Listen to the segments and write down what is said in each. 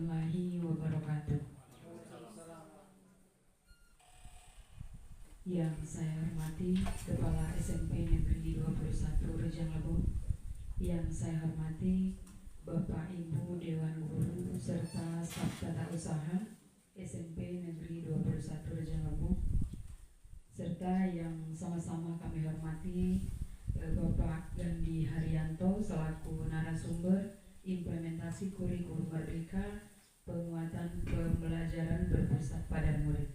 warahmatullahi wabarakatuh. Yang saya hormati Kepala SMP Negeri 21 Rejang Lebong, yang saya hormati Bapak Ibu Dewan Guru serta staf tata usaha SMP Negeri 21 Rejang Lebong, serta yang sama-sama kami hormati Bapak Gandhi Haryanto selaku narasumber implementasi kurikulum merdeka penguatan pembelajaran berpusat pada murid.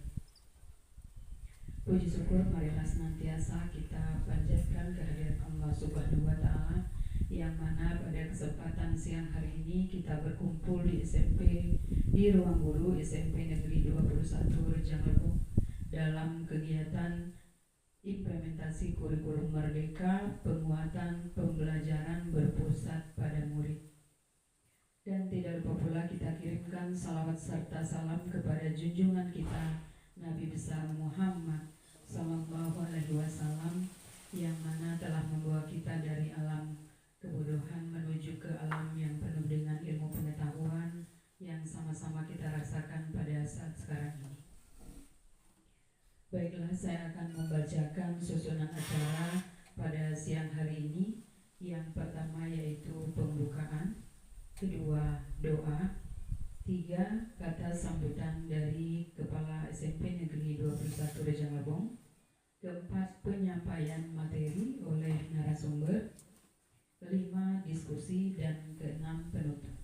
Puji syukur marilah senantiasa kita panjatkan kehadiran Allah Subhanahu wa Ta'ala, yang mana pada kesempatan siang hari ini kita berkumpul di ruang guru SMP Negeri 21 Rejang Lebong dalam kegiatan implementasi kurikulum merdeka penguatan pembelajaran berpusat pada murid. Dan tidak lupa pula kita kirimkan salawat serta salam kepada junjungan kita Nabi besar Muhammad Sallallahu Alaihi Wasallam, yang mana telah membawa kita dari alam kebodohan menuju ke alam yang penuh dengan ilmu pengetahuan yang sama-sama kita rasakan pada saat sekarang ini. Baiklah, saya akan membacakan susunan acara pada siang hari ini. Yang pertama yaitu pembukaan, kedua doa, tiga kata sambutan dari Kepala SMP Negeri 21 Rejang Lebong, keempat penyampaian materi oleh narasumber, kelima diskusi, dan keenam penutup.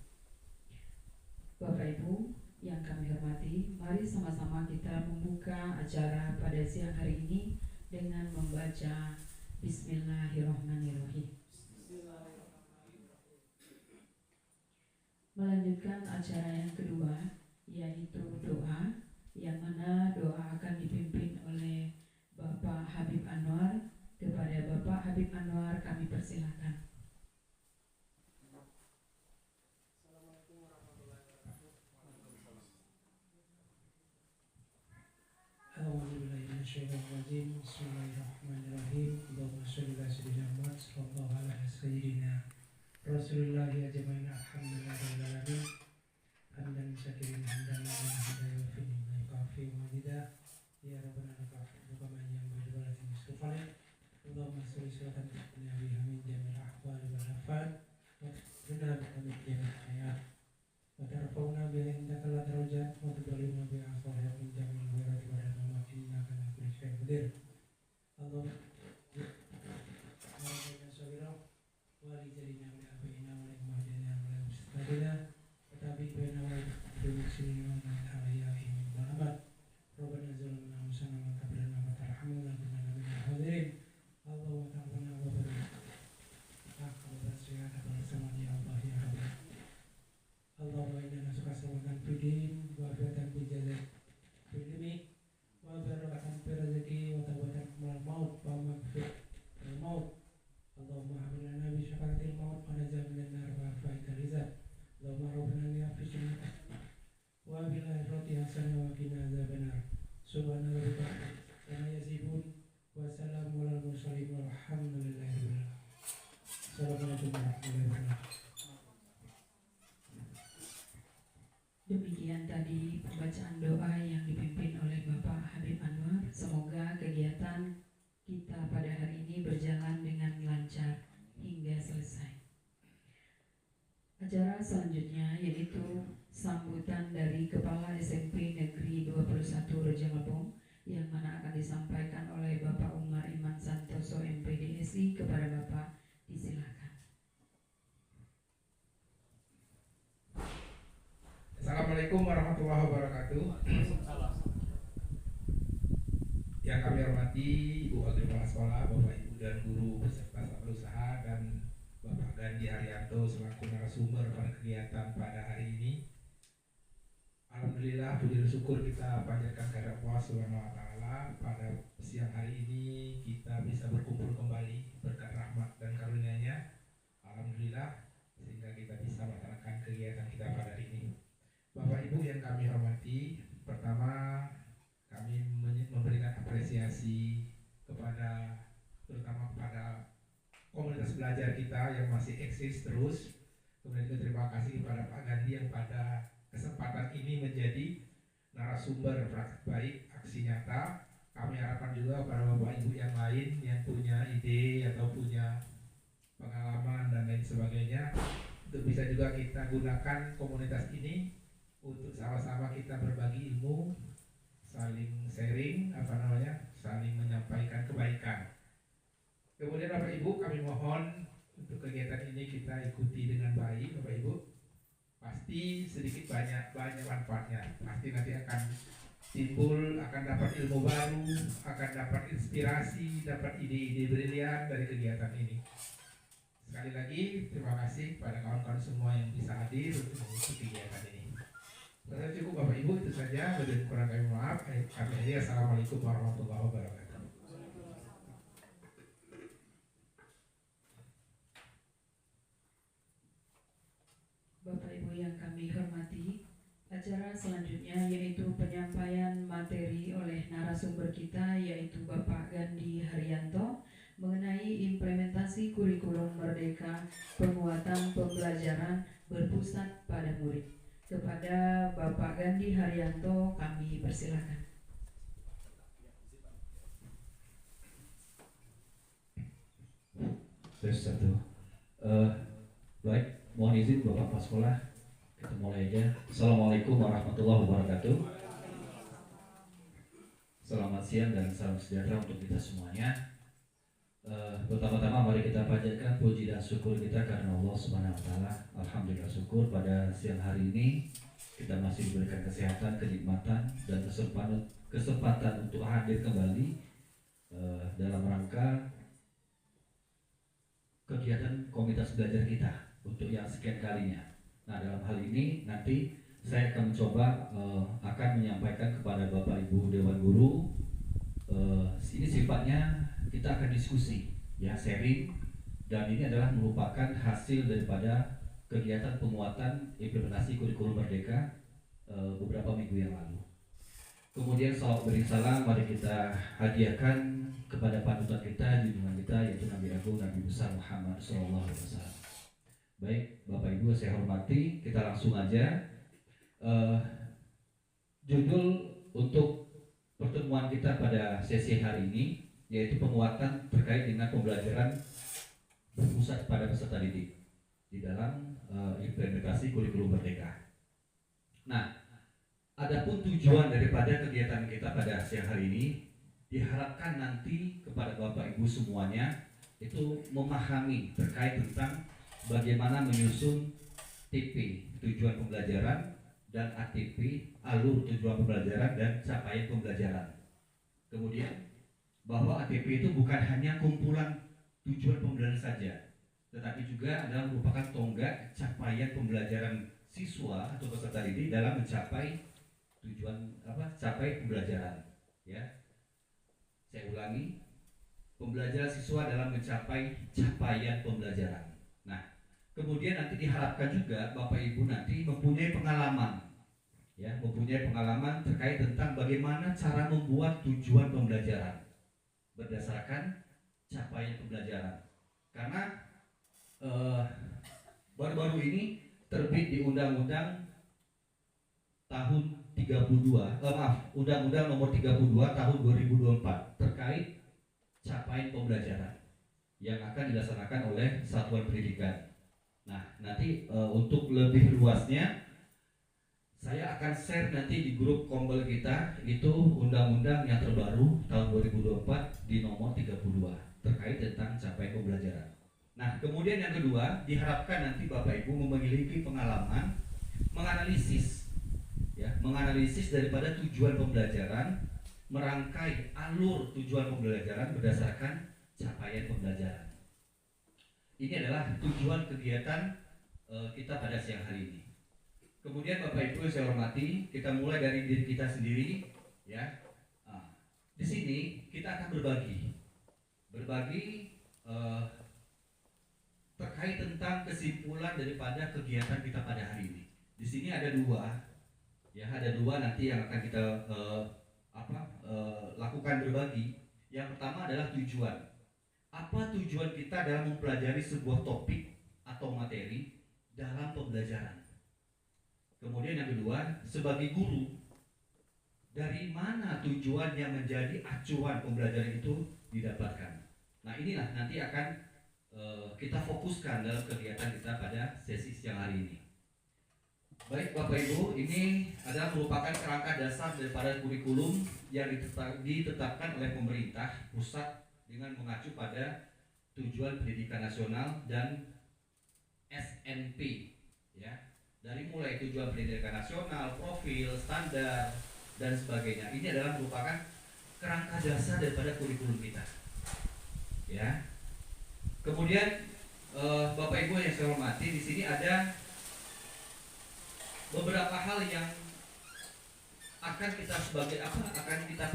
Bapak Ibu yang kami hormati, mari sama-sama kita membuka acara pada siang hari ini dengan membaca Bismillahirrahmanirrahim. Melanjutkan acara yang kedua yaitu doa, yang mana doa akan dipimpin oleh Bapak Habib Anwar. Kepada Bapak Habib Anwar kami persilakan. Bismillahirrahmanirrahim. Bismillahirrahmanirrahim. Allahumma sholli ala sayyidina Muhammad sallallahu alaihi sayyidina Rasulullah ajmain. Alhamdulillahirabbil alamin. Hamdan syakirin hamdan lillahi wa fi ni'mati kafi majida. Ya rabbana lakal hamdu kama yanbaghi li jalali wajhika. Allahumma sholli salatan ala nabi jamil ahwali wal afat wa qina bi jamil ayat. Wa tarfa'una bi indaka la darajat wa tuballighuna bi afwahi min jamil khairati wa innaka ala kulli syai'in qadir. Allahumma wa li jalina wa li abaina wa li mahdina wa li mustaqina wa tabi baina wa li muslimin wa li ahya'i min ba'd. Rabbana zalamna anfusana wa tabarrana wa tarhamna bima min hadirin. Allahumma ta'ala wa barik. Akhbar syiata bersama ya Allah ya Rabb. Allahumma inna nas'aluka salamatan fid din wa afiatan fil jasad fil ilmi wa barakatan fil rizqi wa tawbatan minal maut wa maghfiratan maut. Allahumma hab lana bi syafaatil maut wa najat minan nar wa fa'idal rizq. Allahumma rabbana li afishna wa bil akhirati hasanah wa qina adzabannar. Subhana rabbika amma yasifun wa salamun alal mursalin walhamdulillahi rabbil alamin. Assalamualaikum warahmatullahi wabarakatuh. Demikian tadi pembacaan doa yang dipimpin oleh Bapak Habib Anwar. Semoga kegiatan kita pada hari ini berjalan dengan lancar hingga selesai. Acara selanjutnya yaitu sambutan dari Kepala SMP Negeri 21 Rejang Lebong, yang mana akan disampaikan oleh Bapak Umar Iman Santoso MPDSI. Kepada Bapak disilakan. Assalamualaikum warahmatullahi wabarakatuh. Yang kami hormati Ibu Wakil Kepala Sekolah, Bapak Ibu dan Guru beserta staf usaha, dan Bapak Gandhi Haryanto selaku narasumber pada kegiatan pada hari ini. Alhamdulillah, puji dan syukur kita panjatkan kehadirat Allah Subhanahu wa Ta'ala. Pada siang hari ini kita bisa berkumpul kembali berkat rahmat dan karunia-Nya. Alhamdulillah, sehingga kita bisa melaksanakan kegiatan kita pada hari ini. Bapak Ibu yang kami hormati, pertama kami memberikan apresiasi kepada, terutama kepada komunitas belajar kita yang masih eksis terus. Kemudian juga terima kasih kepada Pak Gandhi yang pada kesempatan kesempatan ini menjadi narasumber praktek baik aksi nyata. Kami harapkan juga para bapak ibu yang lain yang punya ide atau punya pengalaman dan lain sebagainya, untuk bisa juga kita gunakan komunitas ini untuk sama-sama kita berbagi ilmu, saling sharing, saling menyampaikan kebaikan. Kemudian Bapak Ibu, kami mohon untuk kegiatan ini kita ikuti dengan baik, Bapak Ibu. Pasti sedikit banyak manfaatnya. Pasti nanti akan timbul, akan dapat ilmu baru, akan dapat inspirasi, dapat ide-ide brilian dari kegiatan ini. Sekali lagi terima kasih pada kawan-kawan semua yang bisa hadir untuk mengikuti kegiatan ini. Saya cukup Bapak Ibu, itu saja. Lebih kurang kami maaf. Kami akhiri. Assalamualaikum warahmatullahi wabarakatuh. Bapak Ibu yang kami hormati, acara selanjutnya yaitu penyampaian materi oleh narasumber kita yaitu Bapak Gandhi Haryanto mengenai implementasi kurikulum Merdeka, penguatan pembelajaran berpusat pada murid. Kepada Bapak Gandhi Haryanto kami persilakan. Terus satu, baik, mohon izin Bapak Kepala Sekolah, kita mulai aja. Assalamualaikum warahmatullahi wabarakatuh. Selamat siang dan salam sejahtera untuk kita semuanya. Pertama-tama mari kita panjatkan puji dan syukur kita karena Allah Subhanahu Wa Taala. Alhamdulillah syukur pada siang hari ini kita masih diberikan kesehatan, kenikmatan dan kesempatan untuk hadir kembali dalam rangka kegiatan komunitas belajar kita untuk yang sekian kalinya. Nah, dalam hal ini nanti saya akan mencoba akan menyampaikan kepada Bapak Ibu Dewan Guru. Ini sifatnya kita akan diskusi, ya, sharing, dan ini adalah merupakan hasil daripada kegiatan penguatan implementasi kurikulum Merdeka beberapa minggu yang lalu. Kemudian salawat beri salam mari kita hadiahkan kepada panutan kita, junjungan kita, yaitu Nabi Agung Nabi besar Muhammad SAW. Baik, Bapak Ibu saya hormati, kita langsung aja. Judul untuk pertemuan kita pada sesi hari ini yaitu penguatan terkait dengan pembelajaran berpusat pada peserta didik di dalam implementasi kurikulum Merdeka. Nah, adapun tujuan daripada kegiatan kita pada siang hari ini diharapkan nanti kepada Bapak Ibu semuanya itu memahami terkait tentang bagaimana menyusun TP tujuan pembelajaran dan ATP alur tujuan pembelajaran dan capaian pembelajaran. Kemudian bahwa ATP itu bukan hanya kumpulan tujuan pembelajaran saja, tetapi juga adalah merupakan tonggak capaian pembelajaran siswa atau peserta didik dalam mencapai tujuan capai pembelajaran. Ya, saya ulangi, pembelajaran siswa dalam mencapai capaian pembelajaran. Nah, kemudian nanti diharapkan juga Bapak Ibu nanti mempunyai pengalaman, ya, mempunyai pengalaman terkait tentang bagaimana cara membuat tujuan pembelajaran berdasarkan capaian pembelajaran. Karena baru-baru ini terbit di Undang-Undang tahun 32, Undang-Undang nomor 32 tahun 2024 terkait capaian pembelajaran yang akan dilaksanakan oleh satuan pendidikan. Nah, nanti untuk lebih luasnya saya akan share nanti di grup kombel kita itu undang-undang yang terbaru tahun 2024 di nomor 32 terkait tentang capaian pembelajaran. Nah, kemudian yang kedua diharapkan nanti Bapak Ibu memiliki pengalaman menganalisis, ya, menganalisis daripada tujuan pembelajaran, merangkai alur tujuan pembelajaran berdasarkan capaian pembelajaran. Ini adalah tujuan kegiatan kita pada siang hari ini. Kemudian Bapak Ibu saya hormati, kita mulai dari diri kita sendiri, ya. Di sini kita akan berbagi terkait tentang kesimpulan daripada kegiatan kita pada hari ini. Di sini ada dua, ya, ada dua nanti yang akan kita lakukan berbagi. Yang pertama adalah tujuan. Apa tujuan kita dalam mempelajari sebuah topik atau materi dalam pembelajaran? Kemudian yang kedua, sebagai guru, dari mana tujuan yang menjadi acuan pembelajaran itu didapatkan. Nah, inilah nanti akan kita fokuskan dalam kegiatan kita pada sesi siang hari ini. Baik Bapak Ibu, ini adalah merupakan kerangka dasar daripada kurikulum yang ditetapkan oleh pemerintah pusat dengan mengacu pada tujuan pendidikan nasional dan SNP, ya. Dari mulai tujuan pendidikan nasional, profil, standar, dan sebagainya. Ini adalah merupakan kerangka dasar daripada kurikulum kita, ya. Kemudian Bapak Ibu yang saya hormati, di sini ada beberapa hal yang akan kita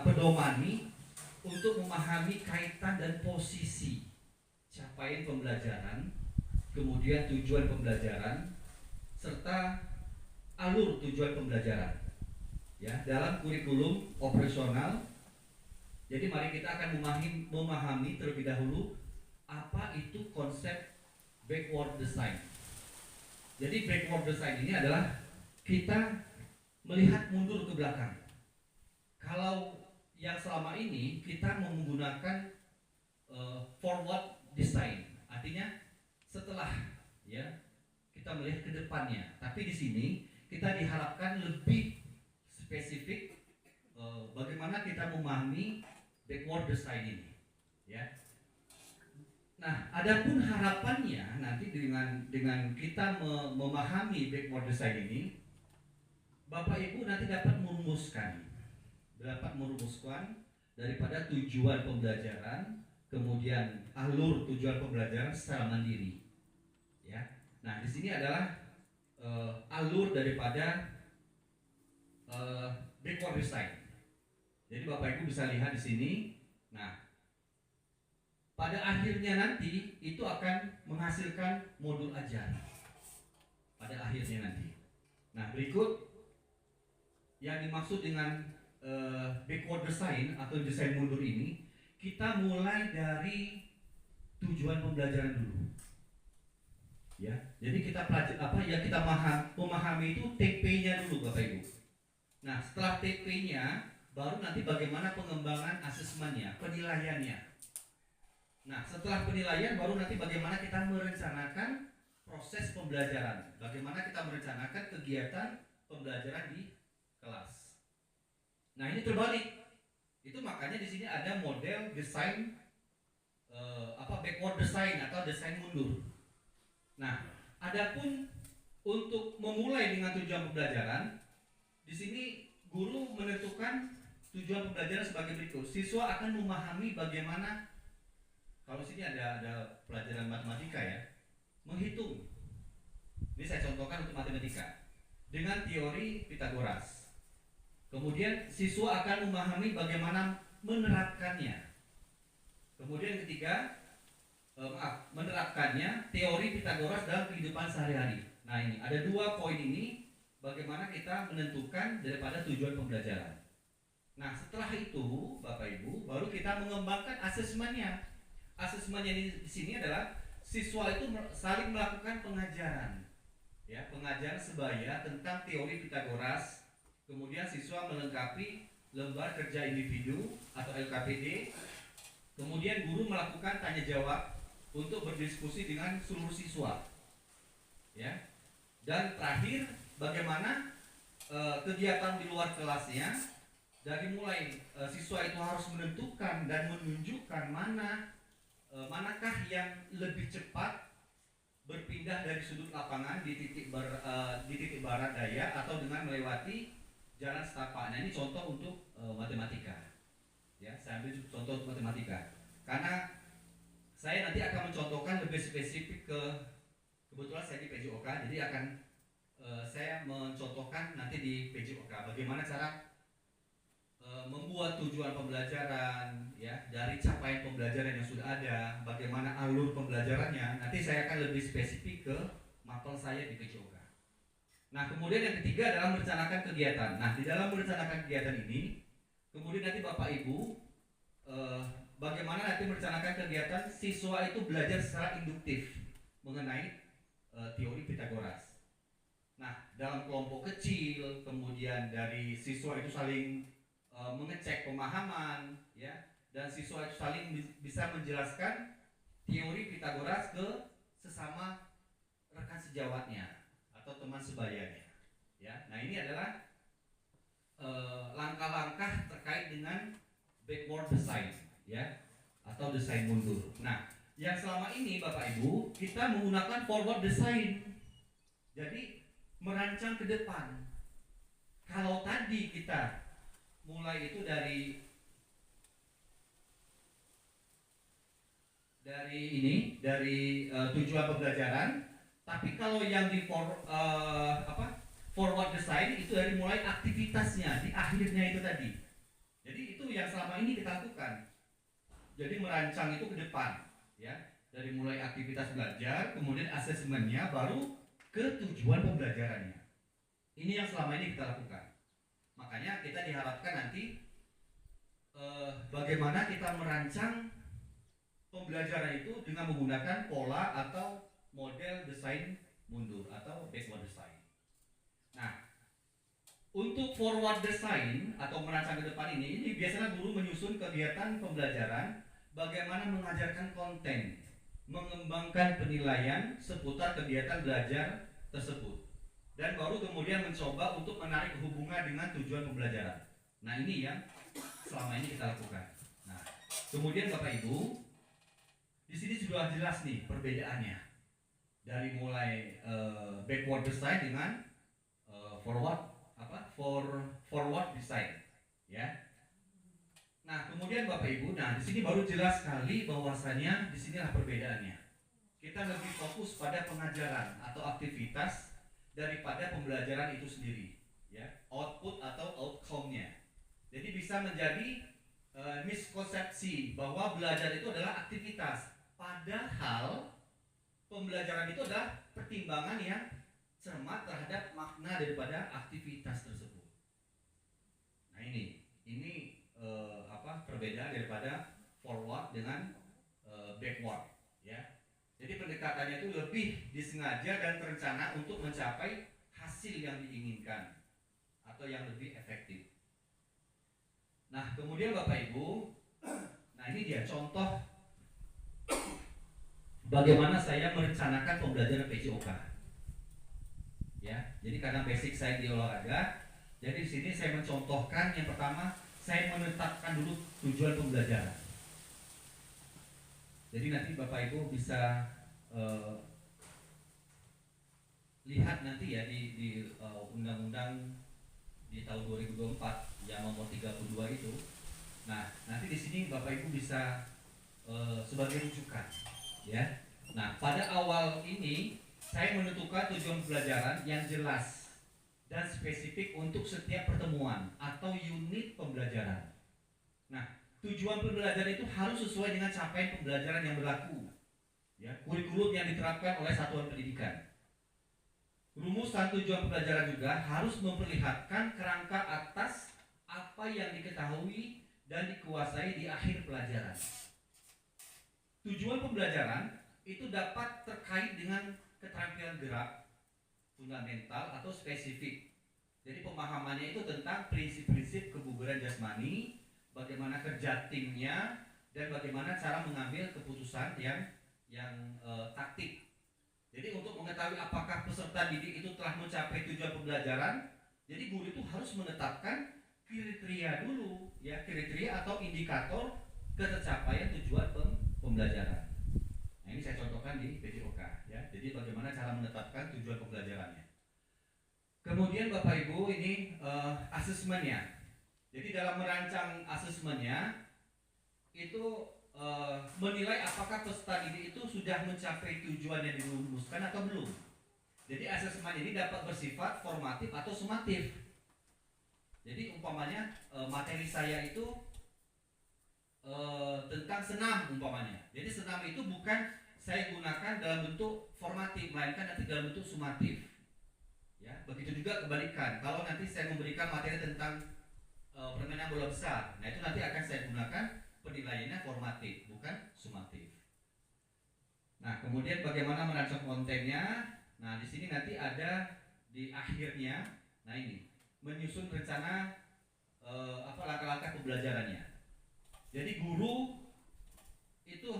pedomani untuk memahami kaitan dan posisi capaian pembelajaran, kemudian tujuan pembelajaran, serta alur tujuan pembelajaran, ya, dalam kurikulum operasional. Jadi mari kita akan memahami terlebih dahulu apa itu konsep backward design. Jadi backward design ini adalah kita melihat mundur ke belakang. Kalau yang selama ini kita menggunakan forward design, artinya setelah, ya, kita melihat ke depannya. Tapi di sini kita diharapkan lebih spesifik bagaimana kita memahami backward design ini, ya. Nah, adapun harapannya nanti dengan kita memahami backward design ini, Bapak Ibu nanti dapat merumuskan daripada tujuan pembelajaran, kemudian alur tujuan pembelajaran secara mandiri, ya. Nah, di sini adalah alur daripada backward design. Jadi Bapak Ibu bisa lihat di sini. Nah, pada akhirnya nanti itu akan menghasilkan modul ajar. Pada akhirnya nanti. Nah, berikut yang dimaksud dengan backward design atau desain mundur ini, kita mulai dari tujuan pembelajaran dulu. Ya, jadi kita memahami itu TP-nya dulu Bapak Ibu. Nah, setelah TP-nya baru nanti bagaimana pengembangan asesmennya, penilaiannya. Nah, setelah penilaian baru nanti bagaimana kita merencanakan proses pembelajaran, bagaimana kita merencanakan kegiatan pembelajaran di kelas. Nah, ini terbalik. Itu makanya di sini ada model desain backward design atau desain mundur. Nah, adapun untuk memulai dengan tujuan pembelajaran, di sini guru menentukan tujuan pembelajaran sebagai berikut. Siswa akan memahami bagaimana, kalau sini ada pelajaran matematika, ya, menghitung. Ini saya contohkan untuk matematika dengan teori Pythagoras. Kemudian siswa akan memahami bagaimana menerapkannya. Kemudian ketiga, menerapkannya teori Pythagoras dalam kehidupan sehari-hari. Nah, ini ada 2 poin ini bagaimana kita menentukan daripada tujuan pembelajaran. Nah, setelah itu Bapak Ibu baru kita mengembangkan asesmennya. Asesmennya di sini adalah siswa itu saling melakukan pengajaran, ya, pengajaran sebaya tentang teori Pythagoras. Kemudian siswa melengkapi lembar kerja individu atau LKPD. Kemudian guru melakukan tanya jawab untuk berdiskusi dengan seluruh siswa, ya. Dan terakhir, bagaimana kegiatan di luar kelasnya, dari mulai siswa itu harus menentukan dan menunjukkan manakah yang lebih cepat berpindah dari sudut lapangan di titik barat daya atau dengan melewati jalan setapak. Nah, ini contoh untuk matematika. Ya, saya ambil contoh untuk matematika. Karena saya nanti akan mencontohkan lebih spesifik kebetulan saya di PJOK, jadi akan saya mencontohkan nanti di PJOK bagaimana cara membuat tujuan pembelajaran, ya, dari capaian pembelajaran yang sudah ada, bagaimana alur pembelajarannya. Nanti saya akan lebih spesifik ke mapel saya di PJOK. Nah, kemudian yang ketiga adalah merencanakan kegiatan. Nah, di dalam merencanakan kegiatan ini, kemudian nanti Bapak Ibu bagaimana nanti merencanakan kegiatan siswa itu belajar secara induktif mengenai teori Pythagoras. Nah, dalam kelompok kecil, kemudian dari siswa itu saling mengecek pemahaman, ya, dan siswa itu saling bisa menjelaskan teori Pitagoras ke sesama rekan sejawatnya atau teman sebayanya, ya. Nah, ini adalah langkah-langkah terkait dengan backward design, ya, atau desain mundur. Nah, yang selama ini Bapak Ibu kita menggunakan forward design, jadi merancang ke depan. Kalau tadi kita mulai itu dari tujuan pembelajaran, tapi kalau yang di forward design itu dari mulai aktivitasnya di akhirnya itu tadi. Jadi itu yang selama ini kita lakukan. Jadi merancang itu ke depan, ya, dari mulai aktivitas belajar, kemudian asesmennya, baru ke tujuan pembelajarannya. Ini yang selama ini kita lakukan. Makanya kita diharapkan nanti bagaimana kita merancang pembelajaran itu dengan menggunakan pola atau model desain mundur atau backward design. Nah, untuk forward design atau merancang ke depan ini biasanya guru menyusun kegiatan pembelajaran bagaimana mengajarkan konten, mengembangkan penilaian seputar kegiatan belajar tersebut, dan baru kemudian mencoba untuk menarik hubungan dengan tujuan pembelajaran. Nah, ini yang selama ini kita lakukan. Nah, kemudian Bapak Ibu, di sini sudah jelas nih perbedaannya dari mulai backward design dengan forward design, ya. Nah, kemudian Bapak Ibu, nah di sini baru jelas sekali bahwasanya di sinilah perbedaannya. Kita lebih fokus pada pengajaran atau aktivitas daripada pembelajaran itu sendiri, ya, output atau outcome-nya. Jadi bisa menjadi miskonsepsi bahwa belajar itu adalah aktivitas, padahal pembelajaran itu adalah pertimbangan yang cermat terhadap makna daripada aktivitas tersebut. Nah, ini perbedaan daripada forward dengan backward, ya. Jadi pendekatannya itu lebih disengaja dan terencana untuk mencapai hasil yang diinginkan atau yang lebih efektif. Nah, kemudian Bapak Ibu, nah ini dia contoh bagaimana saya merencanakan pembelajaran PJOK. Ya, jadi karena basic saya di olahraga, jadi di sini saya mencontohkan yang pertama, saya menetapkan dulu tujuan pembelajaran. Jadi nanti Bapak Ibu bisa lihat nanti ya di undang-undang di tahun 2024 yang nomor 32 itu. Nah, nanti di sini Bapak Ibu bisa sebagai rujukan, ya. Nah, pada awal ini saya menentukan tujuan pembelajaran yang jelas dan spesifik untuk setiap pertemuan atau unit pembelajaran. Nah, tujuan pembelajaran itu harus sesuai dengan capaian pembelajaran yang berlaku, ya, kurikulum yang diterapkan oleh satuan pendidikan. Rumusan tujuan pembelajaran juga harus memperlihatkan kerangka atas apa yang diketahui dan dikuasai di akhir pelajaran. Tujuan pembelajaran itu dapat terkait dengan keterampilan gerak, fundamental atau spesifik. Jadi pemahamannya itu tentang prinsip-prinsip kebugaran jasmani, bagaimana kerja timnya, dan bagaimana cara mengambil keputusan yang taktik. Jadi untuk mengetahui apakah peserta didik itu telah mencapai tujuan pembelajaran, jadi guru itu harus menetapkan kriteria dulu, ya, kriteria atau indikator ketercapaian tujuan pembelajaran. Nah, ini saya contohkan di PJOK, ya. Jadi bagaimana cara menetapkan tujuan pembelajarannya. Kemudian Bapak Ibu, ini asesmennya. Jadi dalam merancang asesmennya itu menilai apakah peserta didik itu sudah mencapai tujuan yang dirumuskan atau belum. Jadi asesmen ini dapat bersifat formatif atau sumatif. Jadi umpamanya materi saya itu tentang senam umpamanya. Jadi senam itu bukan saya gunakan dalam bentuk formatif, melainkan nanti dalam bentuk sumatif. Ya, begitu juga kebalikan. Kalau nanti saya memberikan materi tentang permainan bola besar, nah itu nanti akan saya gunakan penilaiannya formatif, bukan sumatif. Nah, kemudian bagaimana merancang kontennya? Nah, di sini nanti ada di akhirnya, nah ini menyusun rencana langkah-langkah pembelajarannya. Jadi guru itu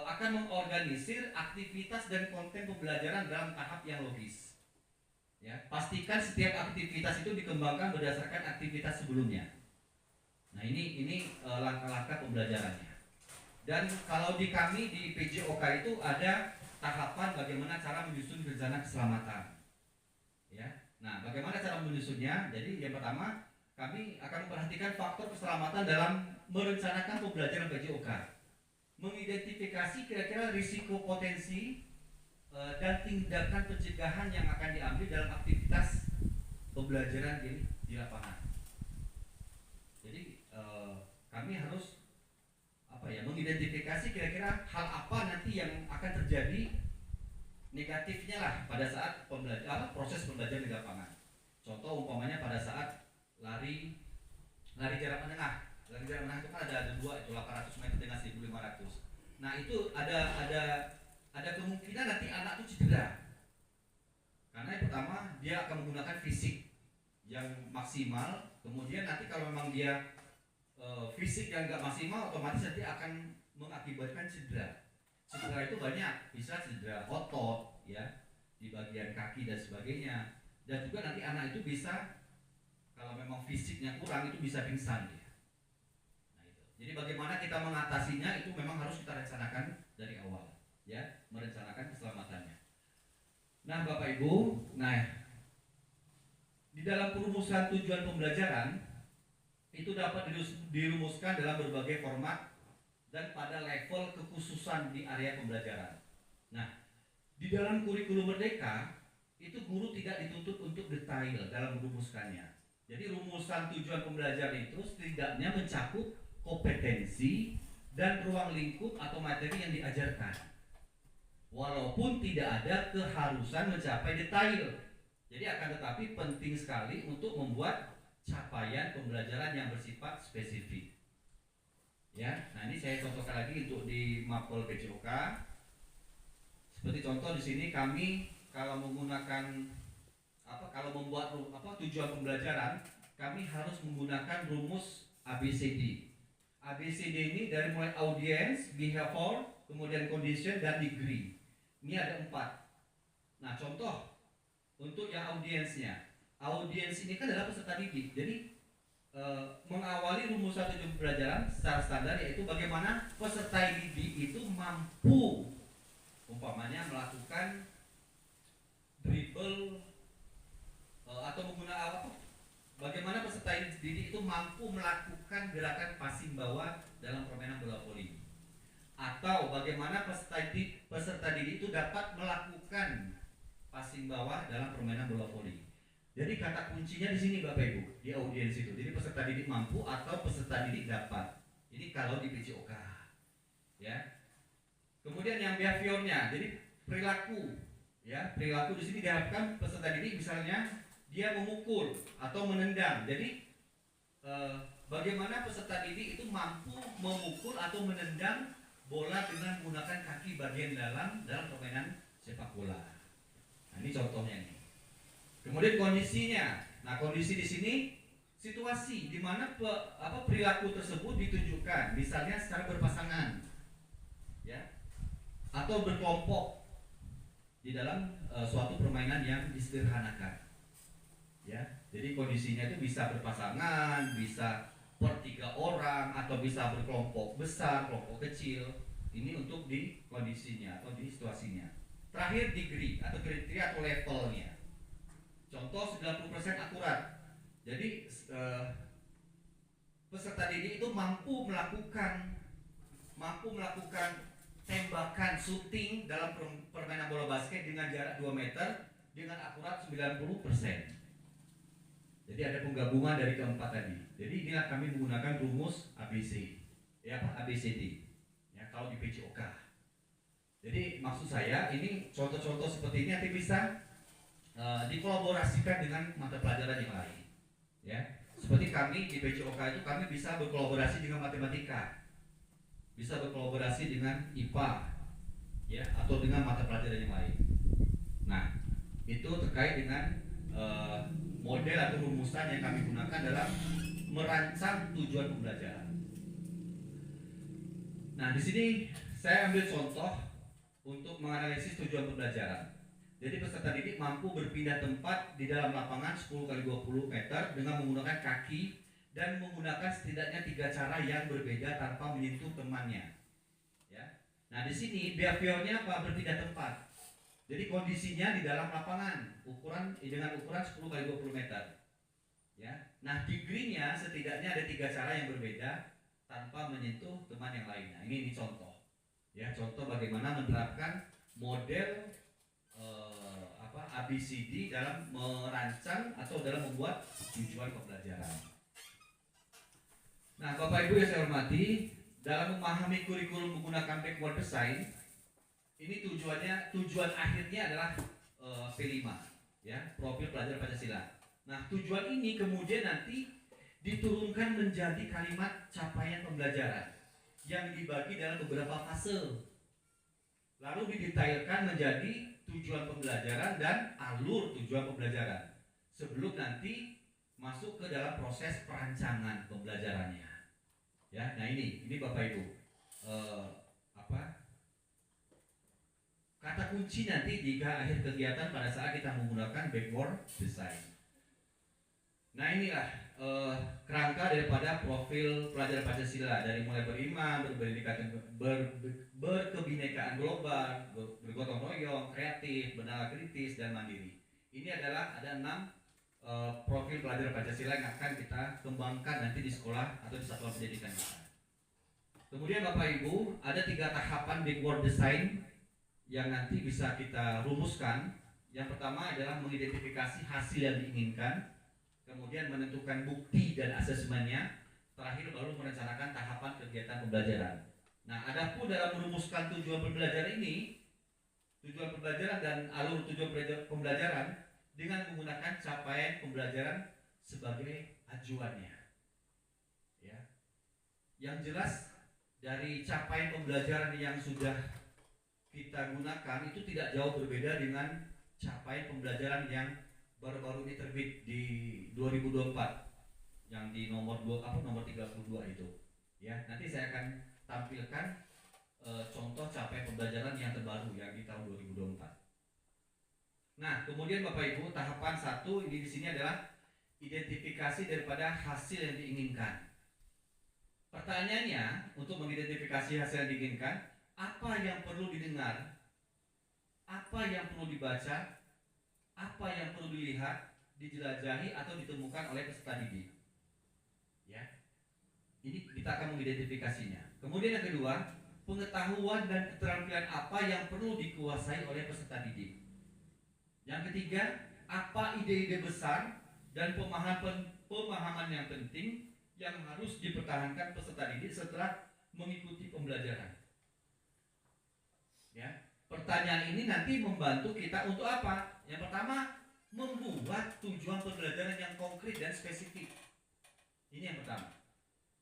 akan mengorganisir aktivitas dan konten pembelajaran dalam tahap yang logis. Ya, pastikan setiap aktivitas itu dikembangkan berdasarkan aktivitas sebelumnya. Nah ini langkah-langkah pembelajarannya. Dan kalau di kami di PJOK itu ada tahapan bagaimana cara menyusun rencana keselamatan. Ya, nah bagaimana cara menyusunnya? Jadi yang pertama kami akan memperhatikan faktor keselamatan dalam merencanakan pembelajaran PJOK, mengidentifikasi kira-kira risiko potensi dan tindakan pencegahan yang akan diambil dalam aktivitas pembelajaran di lapangan. Jadi kami harus mengidentifikasi kira-kira hal apa nanti yang akan terjadi negatifnya lah pada saat proses pembelajaran di lapangan. Contoh umpamanya pada saat lari jarak menengah. Lari jarak menengah itu kan ada dua, itu 800 meter dengan 1.500. Nah itu ada kemungkinan nanti anak itu cedera. Karena yang pertama dia akan menggunakan fisik yang maksimal. Kemudian nanti kalau memang dia fisik yang nggak maksimal, otomatis nanti akan mengakibatkan cedera. Cedera itu banyak, bisa cedera otot, ya, di bagian kaki dan sebagainya. Dan juga nanti anak itu bisa, kalau memang fisiknya kurang, itu bisa pingsan dia. Nah, itu. Jadi bagaimana kita mengatasinya itu memang harus kita rencanakan dari awal, ya, merencanakan keselamatannya. Nah, Bapak Ibu, di dalam perumusan tujuan pembelajaran itu dapat dirumuskan dalam berbagai format dan pada level kekhususan di area pembelajaran. Nah, di dalam kurikulum Merdeka itu guru tidak dituntut untuk detail dalam merumuskannya. Jadi rumusan tujuan pembelajaran itu setidaknya mencakup kompetensi dan ruang lingkup atau materi yang diajarkan. Walaupun tidak ada keharusan mencapai detail. Jadi akan tetapi penting sekali untuk membuat capaian pembelajaran yang bersifat spesifik. Ya, nah ini saya contohkan lagi untuk di Mapol PJOK. Seperti contoh di sini kami kalau menggunakan kalau membuat tujuan pembelajaran, kami harus menggunakan rumus ABCD. ABCD ini dari mulai audience, behavior, kemudian condition dan degree. Ini ada 4. Nah, contoh untuk yang audiensnya. Audiens ini kan adalah peserta didik. Jadi mengawali rumusan tujuan pembelajaran secara standar yaitu bagaimana peserta didik itu mampu umpamanya melakukan dribble atau menggunakan bagaimana peserta didik itu mampu melakukan gerakan passing bawah dalam permainan bola voli, atau bagaimana peserta didik itu dapat melakukan passing bawah dalam permainan bola voli. Jadi kata kuncinya di sini Bapak Ibu, di audiens itu. Jadi peserta didik mampu atau peserta didik dapat. Ini kalau di PJOK. Ya. Kemudian yang behaviornya, jadi perilaku. Ya, perilaku di sini diharapkan peserta didik misalnya dia memukul atau menendang. Jadi bagaimana peserta didik itu mampu memukul atau menendang bola dengan menggunakan kaki bagian dalam permainan sepak bola. Nah, ini contohnya nih. Kemudian kondisinya, nah kondisi di sini situasi di mana perilaku tersebut ditunjukkan, misalnya secara berpasangan, ya, atau berkelompok di dalam suatu permainan yang disederhanakan, ya. Jadi kondisinya itu bisa berpasangan, bisa per 3 orang, atau bisa berkelompok besar, kelompok kecil. Ini untuk di kondisinya atau di situasinya. Terakhir degree atau kriteria atau levelnya. Contoh 90% akurat. Jadi peserta didik itu mampu melakukan tembakan shooting dalam permainan bola basket dengan jarak 2 meter dengan akurat 90%. Jadi ada penggabungan dari keempat tadi. Jadi inilah kami menggunakan rumus ABC. ABCD. Ya, kalau di PJOK. Jadi maksud saya ini contoh-contoh seperti ini nanti bisa dikolaborasikan dengan mata pelajaran yang lain, ya. Seperti kami di PJOK itu kami bisa berkolaborasi dengan matematika, bisa berkolaborasi dengan IPA, ya, atau dengan mata pelajaran yang lain. Nah, itu terkait dengan model atau rumusan yang kami gunakan dalam merancang tujuan pembelajaran. Nah, di sini saya ambil contoh untuk menganalisis tujuan pembelajaran. Jadi peserta didik mampu berpindah tempat di dalam lapangan 10 x 20 meter dengan menggunakan kaki dan menggunakan setidaknya 3 cara yang berbeda tanpa menyentuh temannya. Ya. Nah, di sini behaviornya apa? Berpindah tempat. Jadi kondisinya di dalam lapangan, dengan ukuran 10 x 20 meter. Ya. Nah, degree-nya setidaknya ada 3 cara yang berbeda tanpa menyentuh teman yang lain. Nah, ini contoh. Ya, contoh bagaimana menerapkan model ABCD dalam merancang atau dalam membuat tujuan pembelajaran. Nah, Bapak Ibu yang saya hormati, dalam memahami kurikulum menggunakan backward design, ini tujuan akhirnya adalah P5, ya, profil pelajar Pancasila. Nah, tujuan ini kemudian nanti diturunkan menjadi kalimat capaian pembelajaran yang dibagi dalam beberapa fase. Lalu didetailkan menjadi tujuan pembelajaran dan alur tujuan pembelajaran sebelum nanti masuk ke dalam proses perancangan pembelajarannya. Ya, nah ini Bapak Ibu, kata kunci nanti jika akhir kegiatan pada saat kita menggunakan backward design. Nah, inilah kerangka daripada profil pelajar Pancasila, dari mulai beriman, berkebinekaan global, bergotong royong, kreatif, bernalar kritis, dan mandiri. Ini adalah ada 6 profil pelajar Pancasila yang akan kita kembangkan nanti di sekolah atau di satuan pendidikan kita. Kemudian Bapak Ibu, ada 3 tahapan backward design yang nanti bisa kita rumuskan. Yang pertama adalah mengidentifikasi hasil yang diinginkan, kemudian menentukan bukti dan asesmennya, terakhir baru merencanakan tahapan kegiatan pembelajaran. Nah, adapun dalam merumuskan tujuan pembelajaran ini, tujuan pembelajaran dan alur tujuan pembelajaran dengan menggunakan capaian pembelajaran sebagai acuannya. Ya. Yang jelas dari capaian pembelajaran yang sudah kita gunakan itu tidak jauh berbeda dengan capaian pembelajaran yang baru-baru ini terbit di 2024 yang di nomor 32 itu. Ya, nanti saya akan tampilkan contoh capaian pembelajaran yang terbaru yang di tahun 2024. Nah, kemudian Bapak Ibu, tahapan 1 ini di sini adalah identifikasi daripada hasil yang diinginkan. Pertanyaannya, untuk mengidentifikasi hasil yang diinginkan, apa yang perlu didengar, apa yang perlu dibaca, apa yang perlu dilihat, dijelajahi atau ditemukan oleh peserta didik. Ya, ini kita akan mengidentifikasinya. Kemudian yang kedua, pengetahuan dan keterampilan apa yang perlu dikuasai oleh peserta didik. Yang ketiga, apa ide-ide besar dan pemahaman yang penting yang harus dipertahankan peserta didik setelah mengikuti pembelajaran. Ya, pertanyaan ini nanti membantu kita untuk apa? Yang pertama, membuat tujuan pembelajaran yang konkret dan spesifik. Ini yang pertama.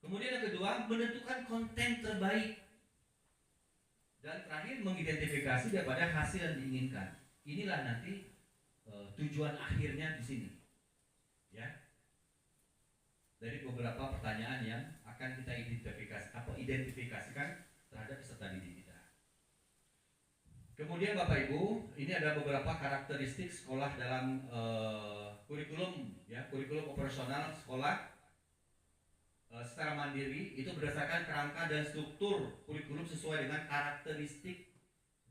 Kemudian yang kedua, menentukan konten terbaik. Dan terakhir, mengidentifikasi daripada hasil yang diinginkan. Inilah nanti tujuan akhirnya di sini. Ya. Dari beberapa pertanyaan yang akan kita identifikasikan terhadap peserta didik kita. Kemudian Bapak Ibu, ini ada beberapa karakteristik sekolah dalam kurikulum, ya, kurikulum operasional sekolah secara mandiri itu berdasarkan kerangka dan struktur kurikulum sesuai dengan karakteristik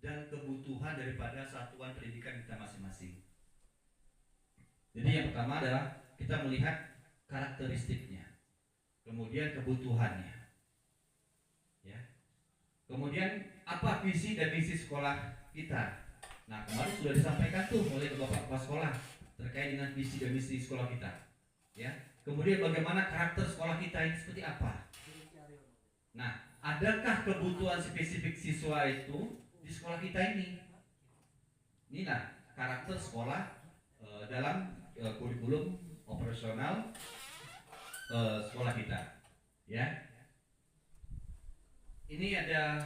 dan kebutuhan daripada satuan pendidikan kita masing-masing. Jadi yang pertama adalah kita melihat karakteristiknya, kemudian kebutuhannya, ya. Kemudian apa visi dan misi sekolah kita. Nah, kemarin sudah disampaikan tuh oleh Bapak Kepala Sekolah terkait dengan visi dan misi sekolah kita. Ya. Kemudian bagaimana karakter sekolah kita ini seperti apa? Nah, adakah kebutuhan spesifik siswa itu di sekolah kita ini? Inilah karakter sekolah dalam kurikulum operasional sekolah kita. Ya. Ini ada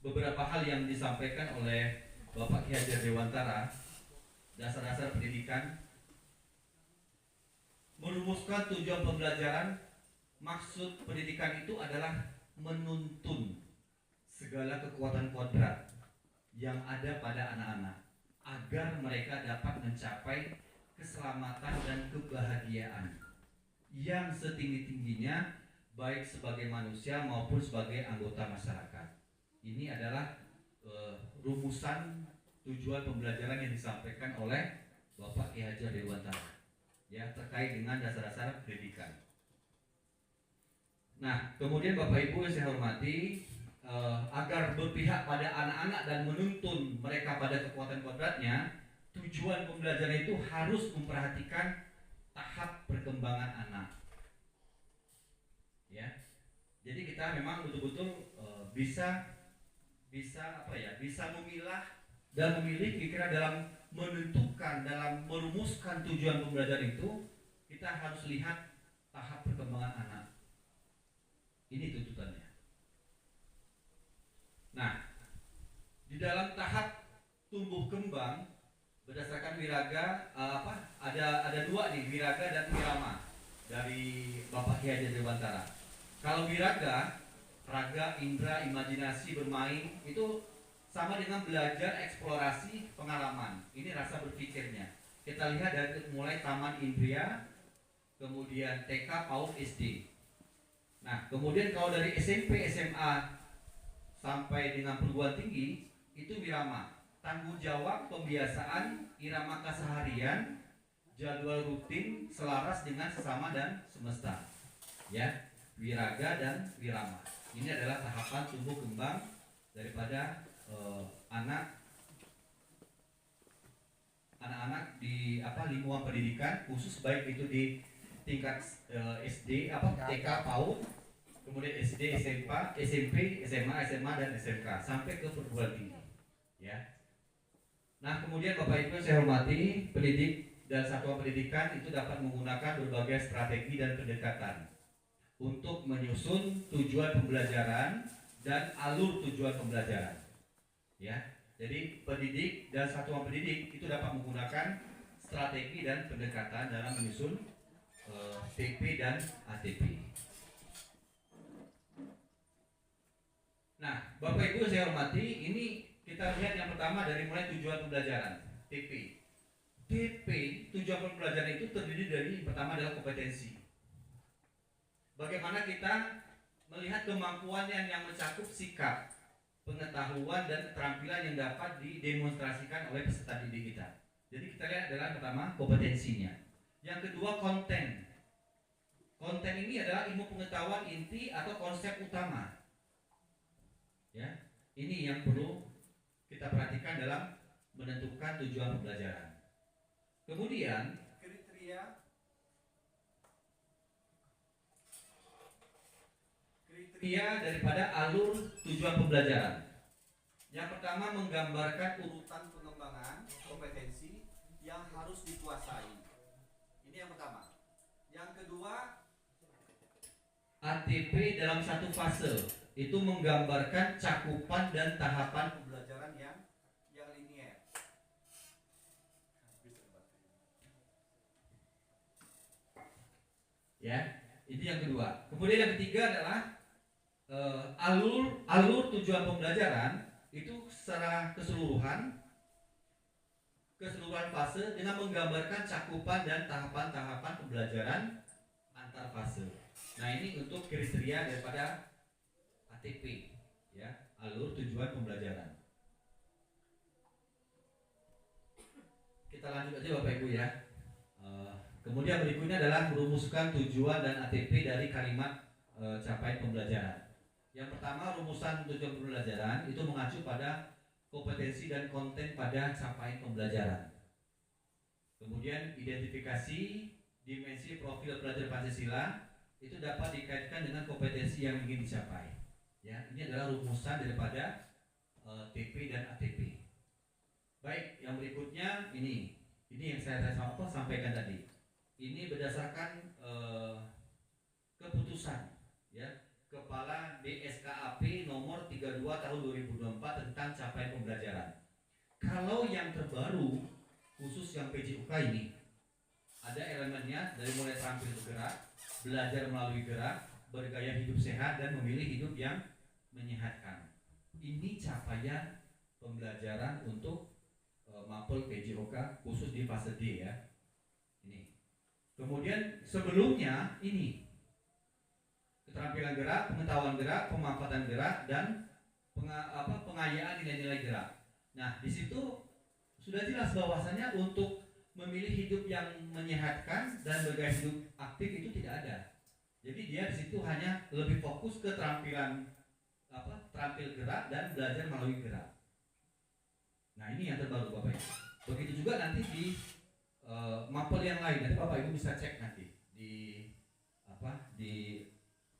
beberapa hal yang disampaikan oleh Bapak Ki Hajar Dewantara dasar-dasar pendidikan, merumuskan tujuan pembelajaran. Maksud pendidikan itu adalah menuntun segala kekuatan kodrat yang ada pada anak-anak agar mereka dapat mencapai keselamatan dan kebahagiaan yang setinggi-tingginya, baik sebagai manusia maupun sebagai anggota masyarakat. Ini adalah rumusan tujuan pembelajaran yang disampaikan oleh Bapak Ki Hajar Dewantara, ya, terkait dengan dasar-dasar pendidikan. Nah, kemudian Bapak Ibu yang saya hormati, agar berpihak pada anak-anak dan menuntun mereka pada kekuatan kodratnya, tujuan pembelajaran itu harus memperhatikan tahap perkembangan anak. Ya, jadi kita memang betul-betul bisa memilah dan memilih kira-kira dalam menentukan, dalam merumuskan tujuan pembelajaran itu, kita harus lihat tahap perkembangan anak. Ini tuntutannya. Nah, di dalam tahap tumbuh kembang berdasarkan wiraga, ada dua nih, wiraga dan wirama dari Bapak Ki Hajar Dewantara. Kalau wiraga, raga, indra, imajinasi, bermain, itu sama dengan belajar eksplorasi pengalaman. Ini rasa berpikirnya. Kita lihat dari mulai taman indria, kemudian TK, PAUD, SD. Nah, kemudian kalau dari SMP, SMA sampai dengan perguruan tinggi, itu wirama, tanggung jawab, pembiasaan, irama keseharian, jadwal rutin, selaras dengan sesama dan semesta. Ya, wiraga dan wirama. Ini adalah tahapan tumbuh kembang daripada anak-anak di lingkungan pendidikan, khusus baik itu di tingkat SD, TK, PAUD, kemudian SD, SMP, SMA, dan SMK sampai ke perguruan tinggi. Ya. Nah, kemudian Bapak Ibu yang saya hormati, pendidik dan satuan pendidikan itu dapat menggunakan berbagai strategi dan pendekatan untuk menyusun tujuan pembelajaran dan alur tujuan pembelajaran. Ya. Jadi pendidik dan satuan pendidik itu dapat menggunakan strategi dan pendekatan dalam menyusun TP dan ATP. Nah, Bapak Ibu saya hormati, ini kita lihat yang pertama dari mulai tujuan pembelajaran, TP. TP, tujuan pembelajaran itu terdiri dari yang pertama adalah kompetensi. Bagaimana kita melihat kemampuan yang mencakup sikap, pengetahuan dan keterampilan yang dapat didemonstrasikan oleh peserta didik kita. Jadi kita lihat adalah pertama kompetensinya. Yang kedua konten. Konten ini adalah ilmu pengetahuan inti atau konsep utama. Ya, ini yang perlu kita perhatikan dalam menentukan tujuan pembelajaran. Kemudian kriteria daripada alur tujuan pembelajaran. Yang pertama menggambarkan urutan pengembangan kompetensi yang harus dikuasai. Ini yang pertama. Yang kedua, ATP dalam satu fase, itu menggambarkan cakupan dan tahapan pembelajaran yang linear. Ya, itu yang kedua. Kemudian yang ketiga adalah alur tujuan pembelajaran itu secara keseluruhan fase dengan menggambarkan cakupan dan tahapan-tahapan pembelajaran antar fase. Nah, ini untuk kriteria daripada ATP, ya, alur tujuan pembelajaran. Kita lanjut aja Bapak Ibu ya. Kemudian berikutnya adalah merumuskan tujuan dan ATP dari kalimat capaian pembelajaran. Yang pertama, rumusan tujuan pembelajaran itu mengacu pada kompetensi dan konten pada capaian pembelajaran. Kemudian identifikasi dimensi profil pelajar Pancasila itu dapat dikaitkan dengan kompetensi yang ingin dicapai. Ya, ini adalah rumusan daripada TP dan ATP. Baik, yang berikutnya ini yang saya sampaikan tadi. Ini berdasarkan keputusan, ya, Kepala BSKAP nomor 32 tahun 2024 tentang capaian pembelajaran. Kalau yang terbaru khusus yang PJOK ini. Ada elemennya dari mulai terampil bergerak, belajar melalui gerak, bergaya hidup sehat, dan memilih hidup yang menyehatkan. Ini capaian pembelajaran untuk mapel PJOK khusus di fase D ya. Ini. Kemudian sebelumnya ini keterampilan gerak, pengetahuan gerak, pemanfaatan gerak, dan pengayaan nilai-nilai gerak. Nah, di situ sudah jelas bahwasannya untuk memilih hidup yang menyehatkan dan bergaya hidup aktif itu tidak ada. Jadi dia di situ hanya lebih fokus ke terampil gerak dan belajar melalui gerak. Nah, ini yang terbaru Bapak Ibu. Begitu juga nanti di mapel yang lain. Nanti Bapak Ibu bisa cek nanti di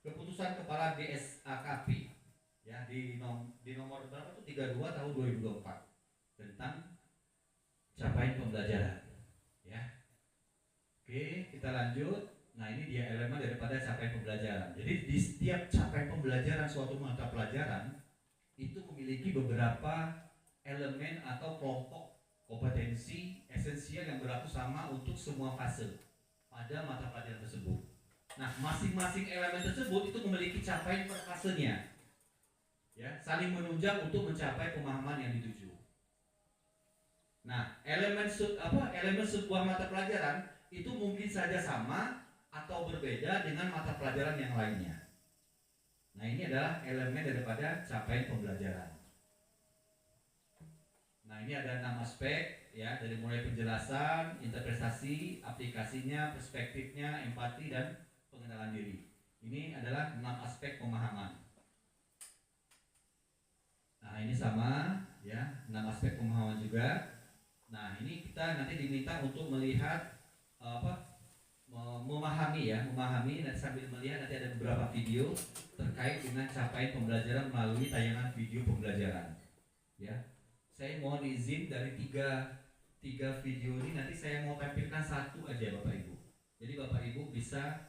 keputusan Kepala DSAKP ya di nomor berapa tuh 32 tahun 2024 tentang capaian pembelajaran. Ya. Oke, kita lanjut. Nah, ini dia elemen daripada capaian pembelajaran. Jadi di setiap capaian pembelajaran suatu mata pelajaran itu memiliki beberapa elemen atau kelompok kompetensi esensial yang berlaku sama untuk semua fase pada mata pelajaran tersebut. Nah, masing-masing elemen tersebut itu memiliki capaian per fasenya. Ya, saling menunjang untuk mencapai pemahaman yang dituju. Nah, elemen sebuah mata pelajaran itu mungkin saja sama atau berbeda dengan mata pelajaran yang lainnya. Nah, ini adalah elemen daripada capaian pembelajaran. Nah, ini ada 6 aspek ya, dari mulai penjelasan, interpretasi, aplikasinya, perspektifnya, empati, dan pengenalan diri. Ini adalah 6 aspek pemahaman. Nah, ini sama ya, 6 aspek pemahaman juga. Nah, ini kita nanti diminta untuk melihat memahami dan sambil melihat nanti ada beberapa video terkait dengan capaian pembelajaran melalui tayangan video pembelajaran. Ya, saya mohon izin dari tiga video ini nanti saya mau tampilkan satu aja Bapak Ibu. Jadi Bapak Ibu bisa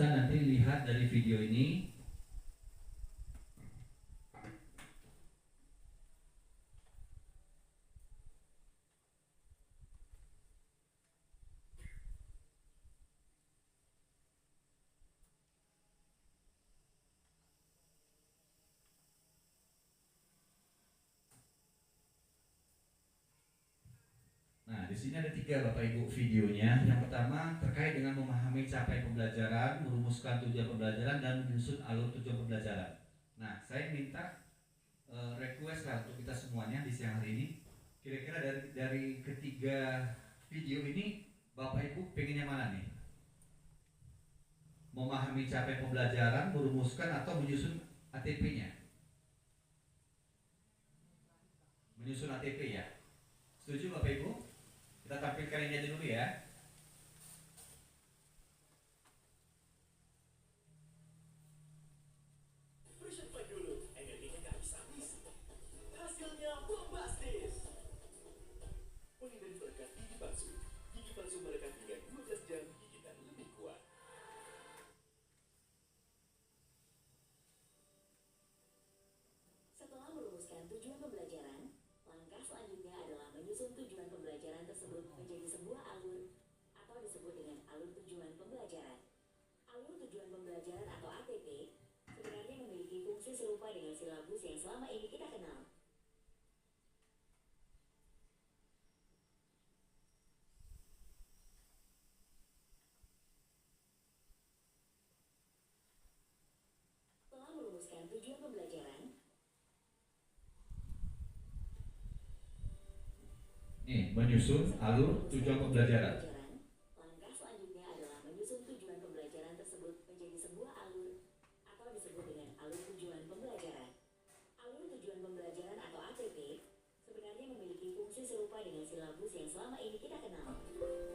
nanti lihat dari video ini. Nah, di sini ada 3 Bapak Ibu videonya. Yang pertama terkait dengan memahami capaian pembelajaran, merumuskan tujuan pembelajaran, dan menyusun alur tujuan pembelajaran. Nah, saya minta request lah untuk kita semuanya di siang hari ini. Kira-kira dari ketiga video ini Bapak Ibu pengen yang mana nih? Memahami capaian pembelajaran, merumuskan, atau menyusun ATP-nya? Menyusun ATP ya. Setuju Bapak Ibu? Kita tampilkan ini aja dulu ya. Bersyukur dulu, energinya gak habis-habis. Hasilnya bombastis. Menghindari berkat gigi palsu. Gigi palsu merekat hingga 12 jam, gigitan lebih kuat. Setelah merumuskan tujuan pembelajaran, langkah selanjutnya adalah menyusun tujuan pembelajaran tersebut menjadi sebuah alur atau disebut dengan alur tujuan pembelajaran. Alur tujuan pembelajaran atau ATP sebenarnya memiliki fungsi serupa dengan silabus yang selama ini kita kenal. Setelah merumuskan tujuan pembelajaran, Menyusun alur tujuan pembelajaran. Langkah selanjutnya adalah menyusun tujuan pembelajaran tersebut menjadi sebuah alur atau disebut dengan alur tujuan pembelajaran. Alur tujuan pembelajaran atau ATP sebenarnya memiliki fungsi serupa dengan silabus yang selama ini kita kenal.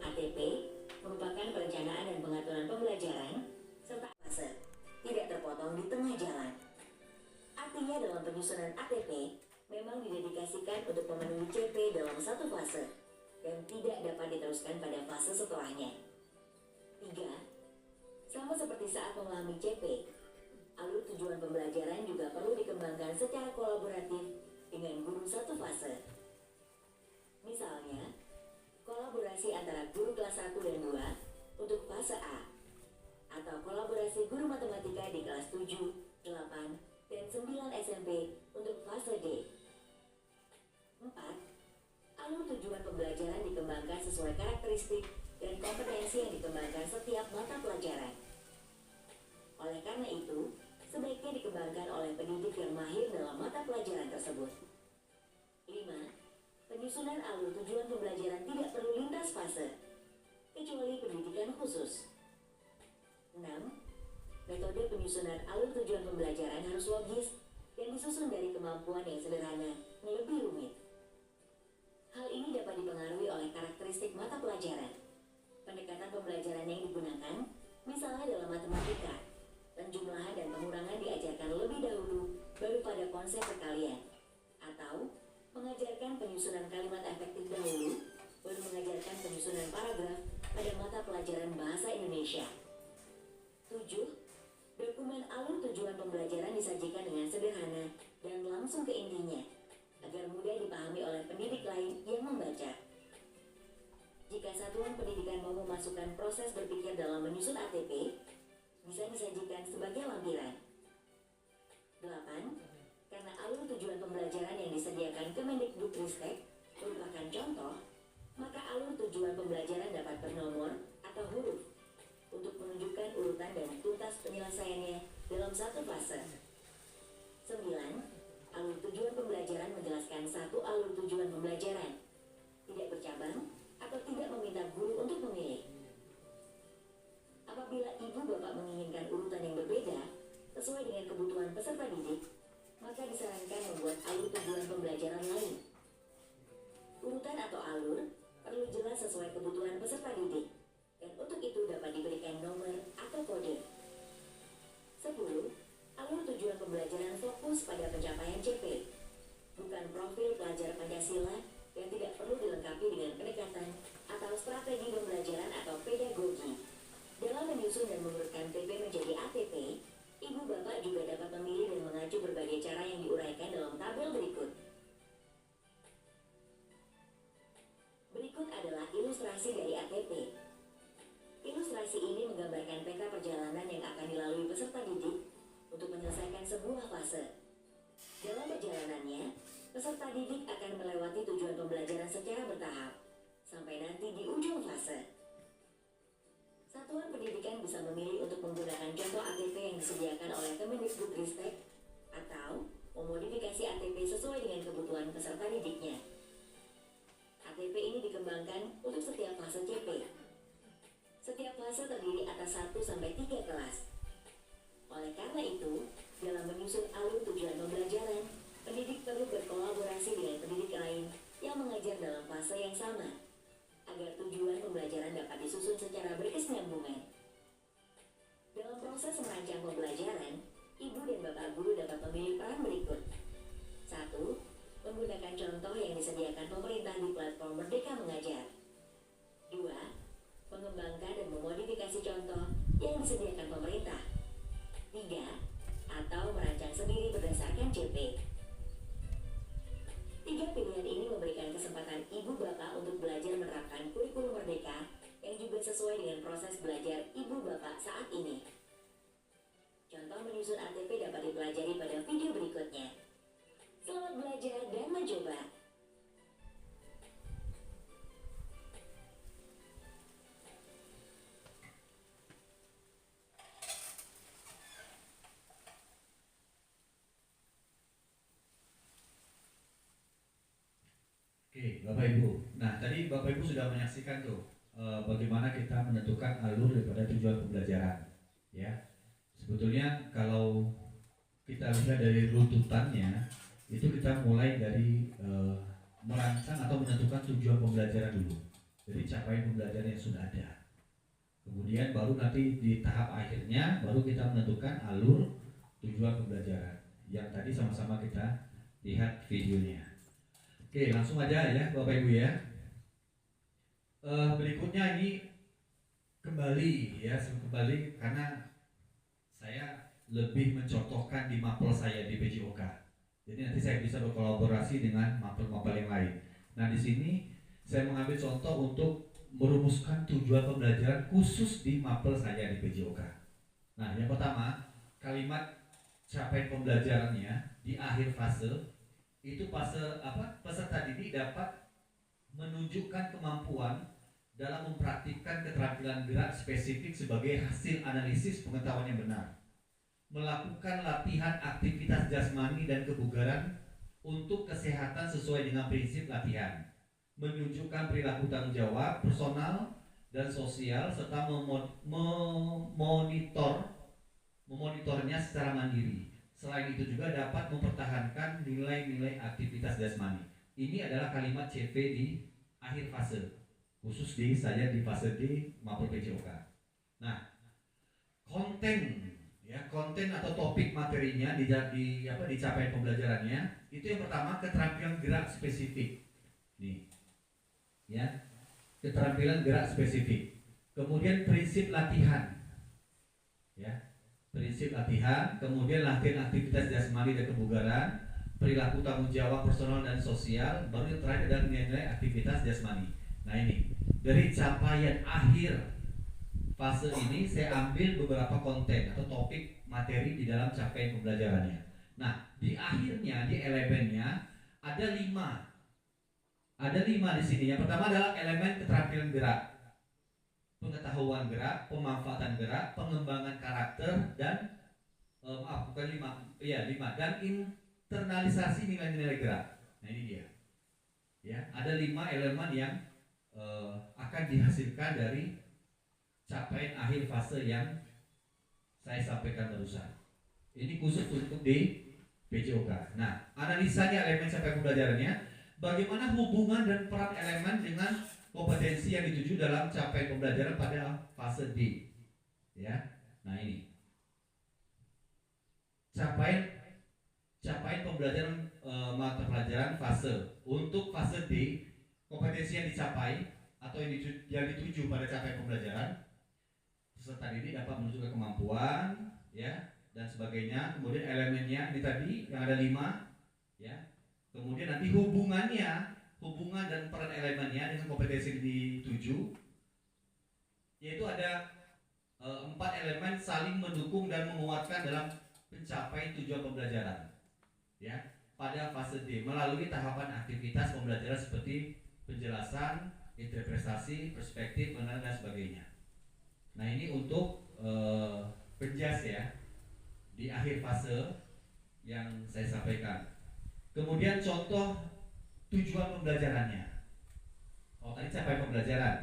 ATP merupakan perencanaan dan pengaturan pembelajaran serta fase, tidak terpotong di tengah jalan. Artinya dalam penyusunan ATP memang didedikasikan untuk memenuhi CP dalam satu fase dan tidak dapat diteruskan pada fase setelahnya. 3. Sama seperti saat memahami CP, alur tujuan pembelajaran juga perlu dikembangkan secara kolaboratif dengan guru satu fase. Misalnya, kolaborasi antara guru kelas 1 dan 2 untuk fase A, atau kolaborasi guru matematika di kelas 7, 8, dan 9 SMP untuk fase D. 4. Alur tujuan pembelajaran dikembangkan sesuai karakteristik dan kompetensi yang dikembangkan setiap mata pelajaran. Oleh karena itu, sebaiknya dikembangkan oleh pendidik yang mahir dalam mata pelajaran tersebut. 5. Penyusunan alur tujuan pembelajaran tidak perlu lintas fase, kecuali pendidikan khusus. 6. Metode penyusunan alur tujuan pembelajaran harus logis dan disusun dari kemampuan yang sederhana lebih rumit. Hal ini dapat dipengaruhi oleh karakteristik mata pelajaran, pendekatan pembelajaran yang digunakan, misalnya dalam matematika, penjumlahan dan pengurangan diajarkan lebih dahulu baru pada konsep perkalian, atau mengajarkan penyusunan kalimat efektif dahulu baru mengajarkan penyusunan paragraf pada mata pelajaran bahasa Indonesia. 7. Dokumen alur tujuan pembelajaran disajikan dengan sederhana dan langsung ke intinya, agar mudah dipahami oleh pendidik lain yang membaca. Jika satuan pendidikan mau memasukkan proses berpikir dalam menyusun ATP, bisa disajikan sebagai lampiran. 8. Karena alur tujuan pembelajaran yang disediakan Kemendikbudristek merupakan contoh, maka alur tujuan pembelajaran dapat bernomor atau huruf untuk menunjukkan urutan dan tuntas penyelesaiannya dalam satu fase. 9. Alur tujuan pembelajaran menjelaskan satu alur tujuan pembelajaran, tidak bercabang atau tidak meminta guru untuk memilih. Apabila ibu bapak menginginkan urutan yang berbeda sesuai dengan kebutuhan peserta didik, maka disarankan membuat alur tujuan pembelajaran lain. Urutan atau alur perlu jelas sesuai kebutuhan peserta didik, dan untuk itu dapat diberikan nomor atau kode. 10. Alur tujuan pembelajaran fokus pada pencapaian CP, bukan profil pelajar Pancasila yang tidak perlu dilengkapi dengan pendekatan atau strategi pembelajaran atau pedagogi. Dalam menyusun dan mengurutkan PP menjadi ATP, ibu bapak juga dapat memilih dan mengacu berbagai cara yang diuraikan dalam tabel berikut. Berikut adalah ilustrasi dari ATP. Ilustrasi ini menggambarkan peta perjalanan yang akan dilalui peserta didik untuk menyelesaikan sebuah fase. Dalam perjalanannya, peserta didik akan melewati tujuan pembelajaran secara bertahap, sampai nanti di ujung fase. Satuan pendidikan bisa memilih untuk menggunakan contoh ATP yang disediakan oleh Kemendikbudristek atau memodifikasi ATP sesuai dengan kebutuhan peserta didiknya. ATP ini dikembangkan untuk setiap fase CP. Setiap fase terdiri atas 1-3 kelas. Oleh karena itu, dalam menyusun alur tujuan pembelajaran, pendidik perlu berkolaborasi dengan pendidik lain yang mengajar dalam fase yang sama, agar tujuan pembelajaran dapat disusun secara berkesinambungan. Dalam proses merancang pembelajaran, ibu dan bapak guru dapat memilih peran berikut. 1. Menggunakan contoh yang disediakan pemerintah di platform Merdeka Mengajar. 2. Mengembangkan dan memodifikasi contoh yang disediakan pemerintah. 3. Atau merancang sendiri berdasarkan CP. 3 pilihan ini memberikan kesempatan ibu bapak untuk belajar menerapkan kurikulum Merdeka yang juga sesuai dengan proses belajar ibu bapak saat ini. Contoh menyusun ATP dapat dipelajari pada video berikutnya. Selamat belajar dan mencoba. Oke, Bapak Ibu. Nah, tadi Bapak Ibu sudah menyaksikan tuh bagaimana kita menentukan alur daripada tujuan pembelajaran. Ya, sebetulnya kalau kita lihat dari runtutannya, itu kita mulai dari merancang atau menentukan tujuan pembelajaran dulu. Jadi capaian pembelajaran yang sudah ada. Kemudian baru nanti di tahap akhirnya baru kita menentukan alur tujuan pembelajaran. Yang tadi sama-sama kita lihat videonya. Oke, langsung aja ya Bapak Ibu ya. Berikutnya ini kembali karena saya lebih mencontohkan di mapel saya di PJOK. Jadi nanti saya bisa berkolaborasi dengan mapel-mapel yang lain. Nah, di sini saya mengambil contoh untuk merumuskan tujuan pembelajaran khusus di mapel saya di PJOK. Nah, yang pertama, kalimat capaian pembelajarannya di akhir fase itu peserta didik dapat menunjukkan kemampuan dalam mempraktikkan keterampilan gerak spesifik sebagai hasil analisis pengetahuan yang benar, melakukan latihan aktivitas jasmani dan kebugaran untuk kesehatan sesuai dengan prinsip latihan, menunjukkan perilaku tanggung jawab personal dan sosial serta memonitornya secara mandiri. Selain itu juga dapat mempertahankan nilai-nilai aktivitas jasmani. Ini adalah kalimat CV di akhir fase, khusus di saya di fase D Mapel PJOK. Nah, konten atau topik materinya di capaian pembelajarannya itu yang pertama keterampilan gerak spesifik. Nih, ya, keterampilan gerak spesifik. Kemudian prinsip latihan, ya. Prinsip latihan, kemudian latihan aktivitas jasmani dan kebugaran, perilaku tanggung jawab personal dan sosial, baru yang terakhir adalah nilai-nilai aktivitas jasmani. Nah, ini dari capaian akhir fase ini saya ambil beberapa konten atau topik materi di dalam capaian pembelajarannya. Nah, di akhirnya, di elemennya ada 5. Ada 5 di sini. Yang pertama adalah elemen keterampilan gerak, pengetahuan gerak, pemanfaatan gerak, pengembangan karakter, dan 5 dan internalisasi nilai-nilai gerak. Nah, ini dia. Ya, ada 5 elemen yang akan dihasilkan dari capaian akhir fase yang saya sampaikan barusan. Ini khusus untuk di PJOK. Nah, analisanya elemen capaian pembelajarannya, bagaimana hubungan dan peran elemen dengan kompetensi yang dituju dalam capaian pembelajaran pada fase D. Ya. Nah, ini. Capaian pembelajaran mata pelajaran fase. Untuk fase D, kompetensi yang dicapai atau yang dituju pada capaian pembelajaran, peserta didik dapat menunjukkan kemampuan, ya, dan sebagainya. Kemudian elemennya ini tadi yang ada 5, ya. Kemudian nanti hubungan dan peran elemennya dengan kompetensi yang dituju, yaitu ada 4 elemen saling mendukung dan menguatkan dalam pencapaian tujuan pembelajaran, ya, pada fase D melalui tahapan aktivitas pembelajaran seperti penjelasan, interpretasi, perspektif, pengenalan dan sebagainya. Nah, ini untuk penjas ya di akhir fase yang saya sampaikan. Kemudian contoh tujuan pembelajarannya. Oh, tadi capaian pembelajaran.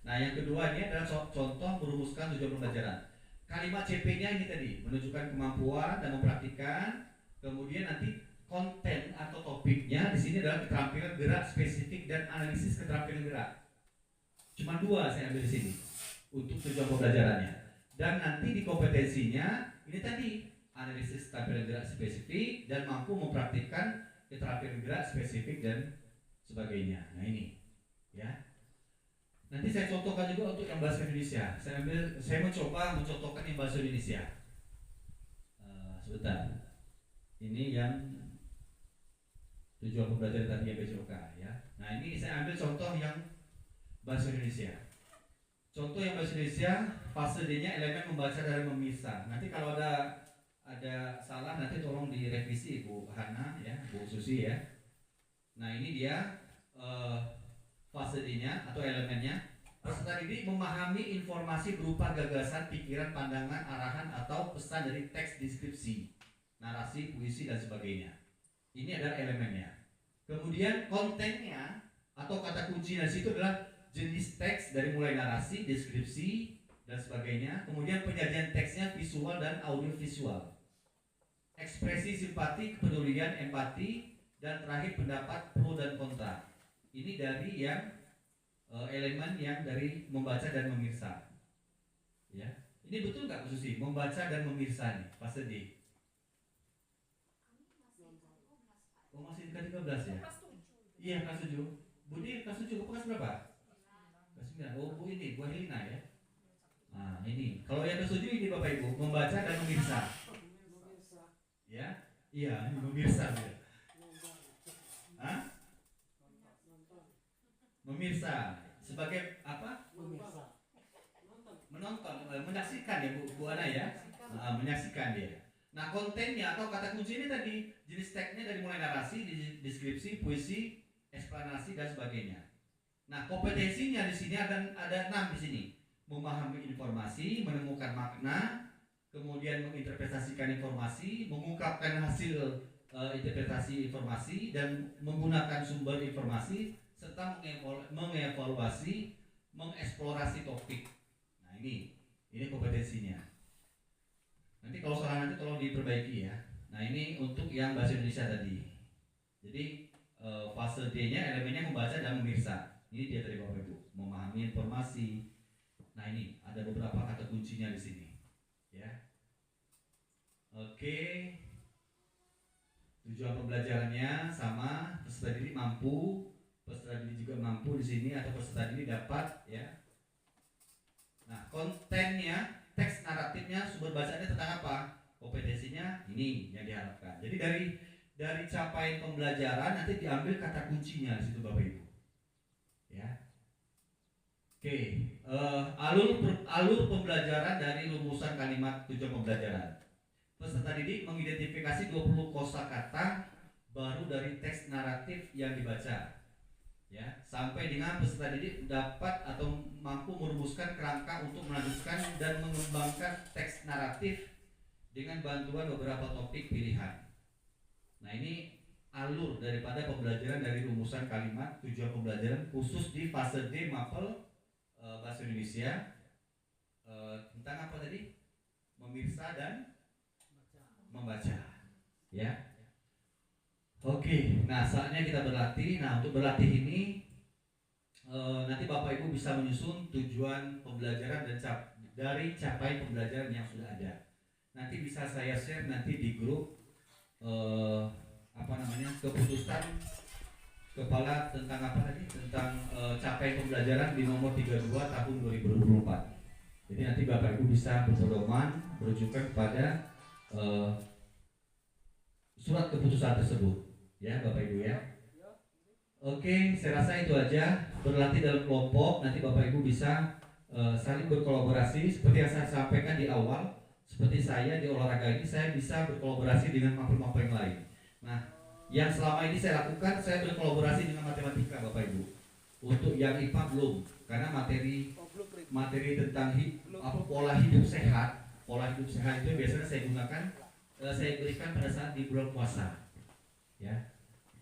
Nah, yang kedua ini adalah contoh merumuskan tujuan pembelajaran. Kalimat CP-nya ini tadi menunjukkan kemampuan dan mempraktikkan. Kemudian nanti konten atau topiknya di sini adalah keterampilan gerak spesifik dan analisis keterampilan gerak. Cuma 2 saya ambil di sini untuk tujuan pembelajarannya. Dan nanti di kompetensinya ini tadi analisis keterampilan gerak spesifik dan mampu mempraktikkan keterampilan gerak spesifik dan sebagainya. Nah, ini ya. Nanti saya contohkan juga untuk yang bahasa Indonesia. Saya mencoba mencontohkan yang bahasa Indonesia. Sebentar. Ini yang tujuan pembelajaran tadi PJOK ya. Nah, ini saya ambil contoh yang bahasa Indonesia. Contoh yang bahasa Indonesia, fase D-nya elemen membaca dan memisah. Nanti kalau ada salah nanti tolong direvisi Bu Hana ya, Bu Susi ya. Nah, ini dia fase D-nya atau elemennya. Peserta didik memahami informasi berupa gagasan, pikiran, pandangan, arahan atau pesan dari teks deskripsi, narasi, puisi dan sebagainya. Ini adalah elemennya. Kemudian kontennya atau kata kunci dari situ adalah jenis teks dari mulai narasi, deskripsi dan sebagainya. Kemudian penyajian teksnya visual dan audiovisual. Ekspresi simpati, kepedulian, empati, dan terakhir pendapat pro dan kontra. Ini dari yang elemen yang dari membaca dan memirsa. Ya, ini betul nggak Bu Susi? Membaca dan memirsa nih fase D. Oh, masih kelas 13 ya? Iya, kelas 7. Budi kelas 7, kelas berapa? Kelas 9. Oh, Bu ini, Bu Helina ya. Nah, ini. Kalau yang kelas 7 ini Bapak Ibu, membaca dan memirsa. Ya? Iya, ini memirsa ya. Memirsa sebagai apa? Menonton, menyaksikan ya Bu Ana ya. Menyaksikan dia. Nah, kontennya atau kata kunci ini tadi jenis teksnya dari mulai narasi, deskripsi, puisi, eksplanasi dan sebagainya. Nah, kompetensinya di sini ada 6 di sini. Memahami informasi, menemukan makna, kemudian menginterpretasikan informasi, mengungkapkan hasil interpretasi informasi dan menggunakan sumber informasi serta mengevaluasi, mengeksplorasi topik. Nah, ini kompetensinya. Nanti kalau salah nanti tolong diperbaiki ya. Nah, ini untuk yang bahasa Indonesia tadi. Jadi fase D-nya elemennya membaca dan memirsa. Ini dia dari Bapak Ibu, memahami informasi. Nah, ini ada beberapa kata kuncinya di sini. Ya. Oke. Tujuan pembelajarannya sama, peserta didik mampu, peserta didik juga mampu di sini atau peserta didik dapat ya. Nah, kontennya, teks naratifnya, sumber bacaannya tentang apa? Kompetensinya ini yang diharapkan. Jadi dari capaian pembelajaran nanti diambil kata kuncinya di situ Bapak Ibu. Ya. Oke, alur pembelajaran dari rumusan kalimat tujuan pembelajaran. Peserta didik mengidentifikasi 20 kosakata baru dari teks naratif yang dibaca. Ya, sampai dengan peserta didik dapat atau mampu merumuskan kerangka untuk melanjutkan dan mengembangkan teks naratif dengan bantuan beberapa topik pilihan. Nah, ini alur daripada pembelajaran dari rumusan kalimat tujuan pembelajaran khusus di fase D mapel bahasa Indonesia tentang apa tadi? Memirsa dan membaca. Ya. Oke, nah saatnya kita berlatih. Nah, untuk berlatih ini nanti Bapak Ibu bisa menyusun tujuan pembelajaran dan dari capaian pembelajaran yang sudah ada. Nanti bisa saya share nanti di grup keputusan kepala tentang apa tadi? Tentang capaian pembelajaran di nomor 32 tahun 2024. Jadi nanti Bapak Ibu bisa berpedoman merujukan kepada surat keputusan tersebut. Ya Bapak Ibu ya. Oke, saya rasa itu aja. Berlatih dalam kelompok, nanti Bapak Ibu bisa saling berkolaborasi seperti yang saya sampaikan di awal. Seperti saya di olahraga ini, saya bisa berkolaborasi dengan mapel-mapel yang lain. Nah, yang selama ini saya lakukan, saya berkolaborasi dengan matematika Bapak Ibu. Untuk yang IPA belum, karena materi tentang pola hidup sehat itu biasanya saya gunakan, saya berikan pada saat di bulan puasa. Ya,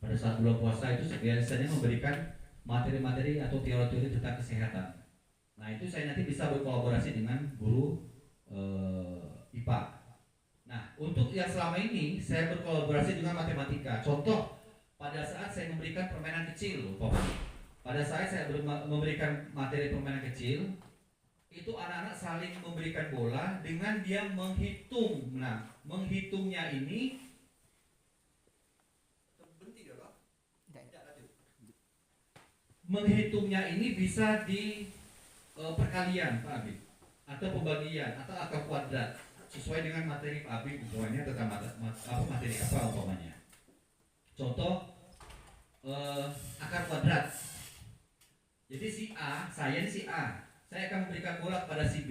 pada saat bulan puasa itu biasanya memberikan materi-materi atau teori-teori tentang kesehatan. Nah, itu saya nanti bisa berkolaborasi dengan guru IPA. Nah, untuk yang selama ini saya berkolaborasi dengan matematika. Contoh, pada saat saya memberikan permainan kecil, pada saat saya memberikan materi permainan kecil, itu anak-anak saling memberikan bola dengan dia menghitung. Nah, menghitungnya ini bisa di perkalian Pak Habib, atau pembagian atau akar kuadrat sesuai dengan materi Pak Habib umpamanya tentang materi apa umpamanya. Contoh akar kuadrat. Jadi si A, saya ini si A, saya akan memberikan bola kepada si B.